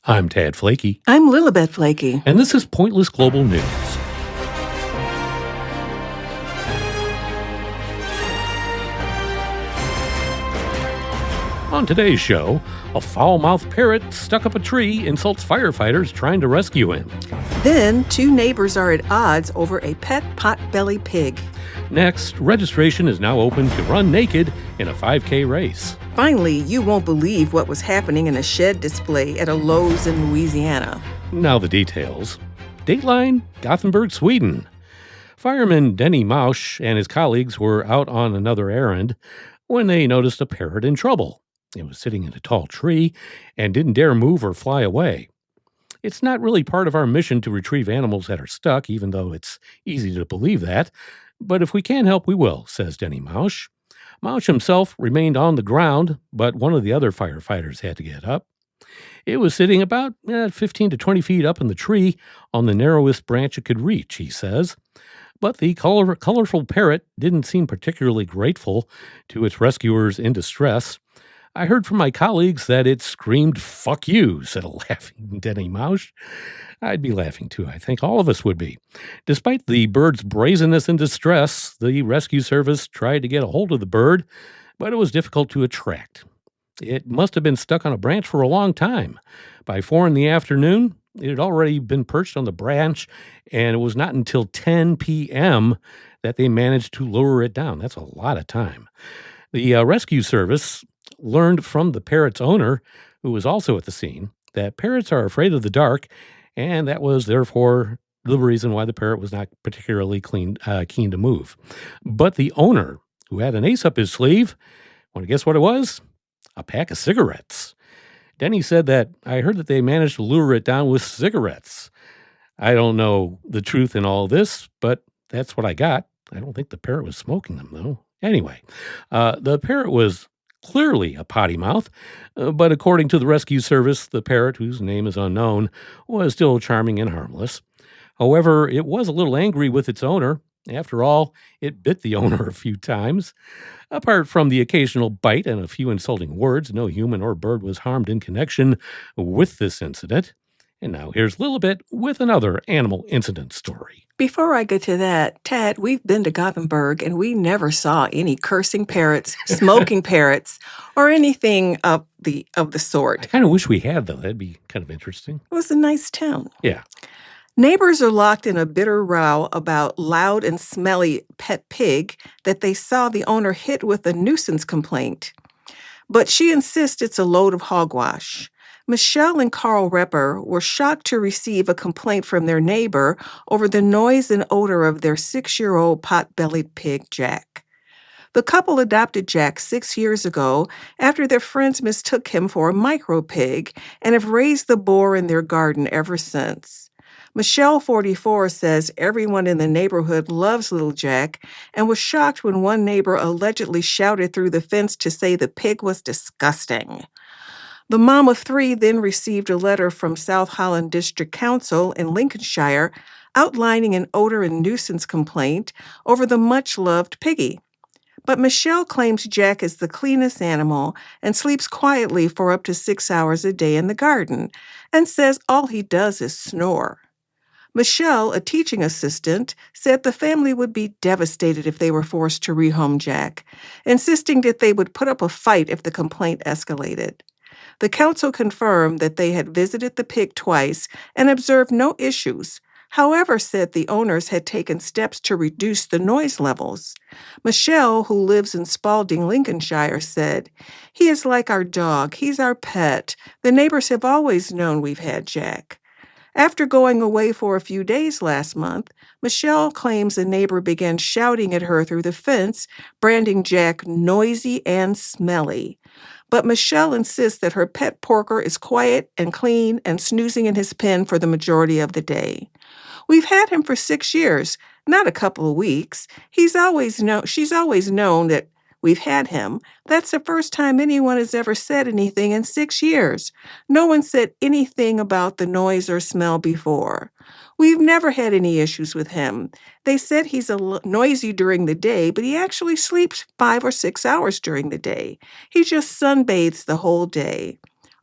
I'm Tad Flakey, I'm Lilibet Flakey. and this is Pointless Global News. On today's show, a foul-mouthed parrot stuck up a tree insults firefighters trying to rescue him. Then, two neighbors are at odds over a pet potbelly pig. Next, registration is now open to run naked in a 5K race. Finally, you won't believe what was happening in a shed display at a Lowe's in Louisiana. Now the details. Dateline, Gothenburg, Sweden. Fireman Denny Mausch and his colleagues were out on another errand when they noticed a parrot in trouble. It was sitting in a tall tree and didn't dare move or fly away. It's not really part of our mission to retrieve animals that are stuck, even though it's easy to believe that. But if we can help, we will, says Denny Mausch. Mausch himself remained on the ground, but one of the other firefighters had to get up. It was sitting about 15 to 20 feet up in the tree on the narrowest branch it could reach, he says. But the colorful parrot didn't seem particularly grateful to its rescuers in distress. I heard from my colleagues that it screamed, "Fuck you," said a laughing Denny Mausch. I'd be laughing too, I think all of us would be. Despite the bird's brazenness and distress, the rescue service tried to get a hold of the bird, but it was difficult to attract. It must have been stuck on a branch for a long time. By 4 in the afternoon, it had already been perched on the branch, and it was not until 10 p.m. that they managed to lower it down. That's a lot of time. The rescue service learned from the parrot's owner, who was also at the scene, that parrots are afraid of the dark, and that was therefore the reason why the parrot was not particularly keen to move. But the owner, who had an ace up his sleeve, want to guess what it was? A pack of cigarettes. Denny said that, "I heard that they managed to lure it down with cigarettes." I don't know the truth in all this, but that's what I got. I don't think the parrot was smoking them, though. Anyway, the parrot was clearly a potty mouth, but according to the rescue service, the parrot, whose name is unknown, was still charming and harmless. However, it was a little angry with its owner. After all, it bit the owner a few times. Apart from the occasional bite and a few insulting words, no human or bird was harmed in connection with this incident. And now here's Lilibet with another animal incident story. Before I get to that, Tad, we've been to Gothenburg and we never saw any cursing parrots, smoking parrots, or anything of the I sort. kind of wish we had, though. That'd be kind of interesting. It was a nice town. Yeah. Neighbors are locked in a bitter row about loud and smelly pet pig that they saw the owner hit with a nuisance complaint. But she insists it's a load of hogwash. Michelle and Carl Repper were shocked to receive a complaint from their neighbor over the noise and odor of their 6-year-old pot-bellied pig, Jack. The couple adopted Jack 6 years ago after their friends mistook him for a micro pig and have raised the boar in their garden ever since. Michelle, 44, says everyone in the neighborhood loves little Jack and was shocked when one neighbor allegedly shouted through the fence to say the pig was disgusting. The mom of 3 then received a letter from South Holland District Council in Lincolnshire outlining an odor and nuisance complaint over the much-loved piggy. But Michelle claims Jack is the cleanest animal and sleeps quietly for up to 6 hours a day in the garden and says all he does is snore. Michelle, a teaching assistant, said the family would be devastated if they were forced to rehome Jack, insisting that they would put up a fight if the complaint escalated. The council confirmed that they had visited the pig twice and observed no issues, however, said the owners had taken steps to reduce the noise levels. Michelle, who lives in Spalding, Lincolnshire, said, "He is like our dog. He's our pet. The neighbors have always known we've had Jack." After going away for a few days last month, Michelle claims a neighbor began shouting at her through the fence, branding Jack noisy and smelly. But Michelle insists that her pet porker is quiet and clean and snoozing in his pen for the majority of the day. "We've had him for 6 years, not a couple of weeks. She's always known that we've had him. That's the first time anyone has ever said anything in 6 years. No one said anything about the noise or smell before. We've never had any issues with him. They said he's noisy during the day, but he actually sleeps 5 or 6 hours during the day. He just sunbathes the whole day.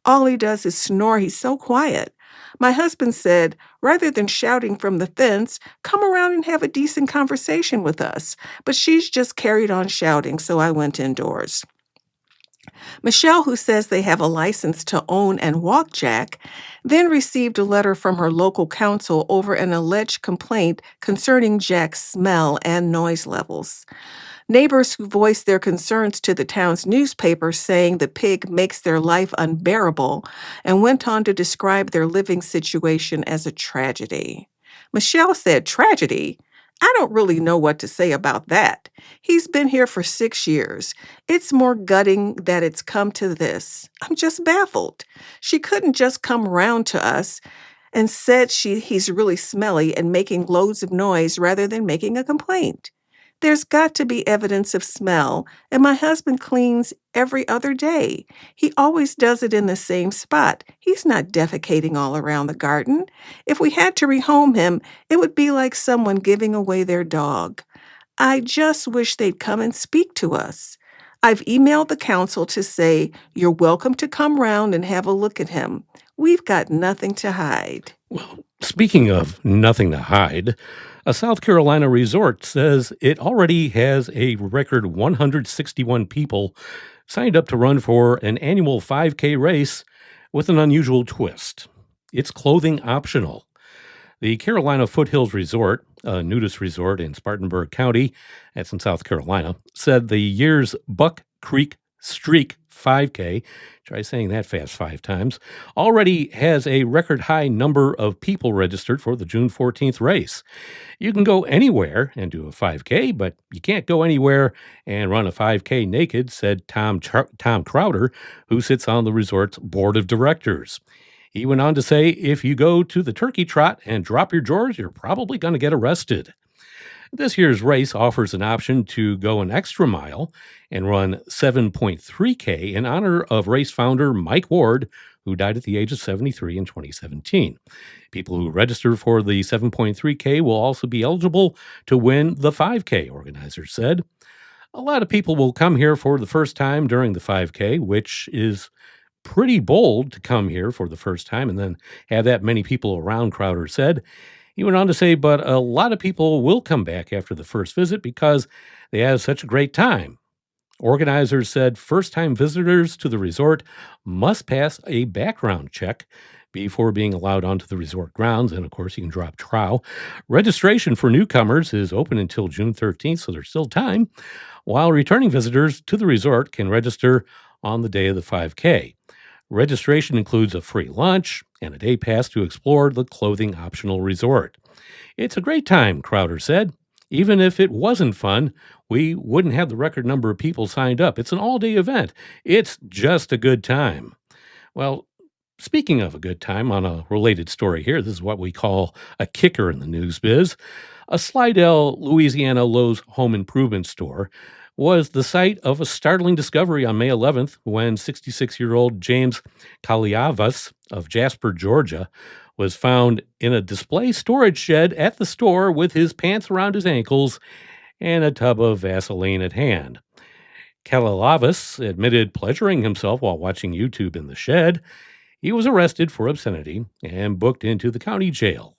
All he does is snore. He's so quiet. My husband said, rather than shouting from the fence, come around and have a decent conversation with us. But she's just carried on shouting, so I went indoors. Michelle, who says they have a license to own and walk Jack, then received a letter from her local council over an alleged complaint concerning Jack's smell and noise levels. Neighbors who voiced their concerns to the town's newspaper saying the pig makes their life unbearable and went on to describe their living situation as a tragedy. Michelle said, tragedy? I don't really know what to say about that. He's been here for 6 years. It's more gutting that it's come to this. I'm just baffled. She couldn't just come round to us and said he's really smelly and making loads of noise rather than making a complaint. There's got to be evidence of smell, and my husband cleans every other day. He always does it in the same spot. He's not defecating all around the garden. If we had to rehome him, it would be like someone giving away their dog. I just wish they'd come and speak to us. I've emailed the council to say you're welcome to come round and have a look at him. We've got nothing to hide. Well, speaking of nothing to hide, a South Carolina resort says it already has a record 161 people signed up to run for an annual 5K race with an unusual twist. It's clothing optional. The Carolina Foothills Resort, a nudist resort in Spartanburg County, that's in South Carolina, said the year's Buck Creek Streak 5K, try saying that fast 5 times, already has a record high number of people registered for the June 14th race. You can go anywhere and do a 5K, but you can't go anywhere and run a 5K naked, said Tom Crowder, who sits on the resort's board of directors. He went on to say, if you go to the turkey trot and drop your drawers, you're probably going to get arrested. This year's race offers an option to go an extra mile and run 7.3K in honor of race founder Mike Ward, who died at the age of 73 in 2017. People who register for the 7.3K will also be eligible to win the 5K, organizers said. A lot of people will come here for the first time during the 5K, which is pretty bold to come here for the first time and then have that many people around, Crowder said. He went on to say, but a lot of people will come back after the first visit because they had such a great time. Organizers said first-time visitors to the resort must pass a background check before being allowed onto the resort grounds, and of course you can drop trow. Registration for newcomers is open until June 13th, so there's still time, while returning visitors to the resort can register on the day of the 5K. Registration includes a free lunch and a day pass to explore the clothing optional resort. It's a great time, Crowder said. Even if it wasn't fun, we wouldn't have the record number of people signed up. It's an all-day event. It's just a good time. Well, speaking of a good time, on a related story here, this is what we call a kicker in the news biz. A Slidell, Louisiana Lowe's home improvement store was the site of a startling discovery on May 11th when 66-year-old James Kaliavas of Jasper, Georgia, was found in a display storage shed at the store with his pants around his ankles and a tub of Vaseline at hand. Kaliavas admitted pleasuring himself while watching YouTube in the shed. He was arrested for obscenity and booked into the county jail.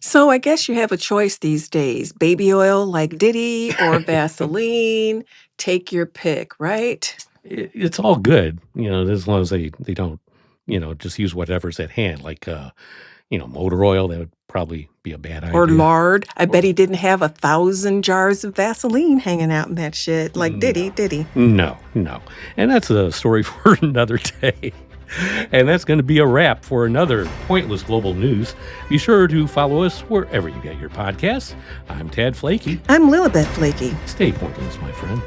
So I guess you have a choice these days. Baby oil like Diddy or Vaseline. Take your pick, right? It's all good, as long as they don't, just use whatever's at hand, like, motor oil. That would probably be a bad idea. Or lard. I bet he didn't have 1,000 jars of Vaseline hanging out in that shed like Diddy, did he? No. And that's a story for another day. And that's going to be a wrap for another Pointless Global News. Be sure to follow us wherever you get your podcasts. I'm Tad Flakey. I'm Lilibet Flakey. Stay pointless, my friend.